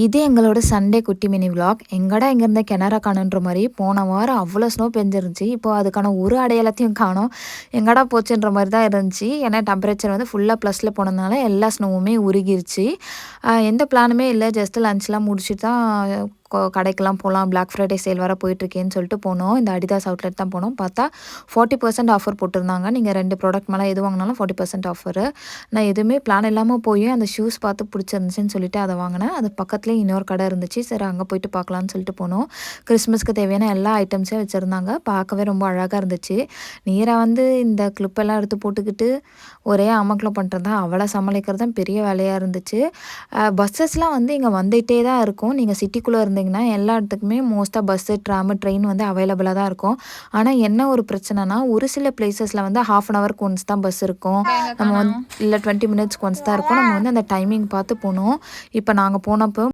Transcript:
இது எங்களோட சண்டே குட்டி மினி விலாக். எங்கடா இங்கேருந்து கிணற காணுன்ற மாதிரி போன வாரம் அவ்வளோ ஸ்னோ பெஞ்சிருந்துச்சு. இப்போ அதுக்கான ஒரு அடையாளத்தையும் காணோம். எங்கடா போச்சுன்ற மாதிரி தான் இருந்துச்சு. ஏன்னா டெம்பரேச்சர் வந்து ஃபுல்லாக ப்ளஸில் போனதுனால எல்லா ஸ்னோவுமே உருகிருச்சு. எந்த பிளானுமே இல்லை. ஜஸ்ட்டு லன்ச்லாம் முடிச்சுட்டு தான் கடைக்கெல்லாம் போகலாம், பிளாக் ஃப்ரைடே சேல் வர போயிட்டுருக்கேன்னு சொல்லிட்டு போனோம். இந்த அடிதாஸ் அவுட்லெட் தான் போனோம். பார்த்தா 40% ஆஃபர் போட்டிருந்தாங்க. நீங்கள் 2 ப்ராடக்ட் மேலே எது வாங்கினாலும் 40% ஆஃபரு. நான் எதுவுமே பிளான் இல்லாமல் போய் அந்த ஷூஸ் பார்த்து பிடிச்சிருந்துச்சின்னு சொல்லிட்டு அதை வாங்கினேன். அது பக்கத்துலேயே இன்னொரு கடை இருந்துச்சு. சரி அங்கே போயிட்டு பார்க்கலான்னு சொல்லிட்டு போனோம். கிறிஸ்மஸ்க்கு தேவையான எல்லா ஐட்டம்ஸையும் வச்சுருந்தாங்க. பார்க்கவே ரொம்ப அழகாக இருந்துச்சு. நேராக வந்து இந்த கிளிப்பெல்லாம் எடுத்து போட்டுக்கிட்டு ஒரே அமக்கலம் பண்ணுறது தான், அவளை சமாளிக்கிறது தான் பெரிய வேலையாக இருந்துச்சு. பஸ்ஸஸ்லாம் வந்து இங்கே வந்துகிட்டே தான் இருக்கும். நீங்கள் சிட்டிக்குள்ளே இருந்தீங்கன்னா எல்லா இடத்துக்குமே மோஸ்ட்டாக பஸ்ஸு, ட்ராமு, ட்ரெயின் வந்து அவைலபிளாக தான் இருக்கும். ஆனால் என்ன ஒரு பிரச்சனைனா, ஒரு சில பிளேசஸில் வந்து ½ அன் ஹவருக்கு ஒன்ஸ் தான் பஸ் இருக்கும். நம்ம வந்து இல்லை 20 மினிட்ஸ்க்கு ஒன்ஸ் தான் இருக்கும். நம்ம வந்து அந்த டைமிங் பார்த்து போகணும். இப்போ நாங்கள் போனப்போ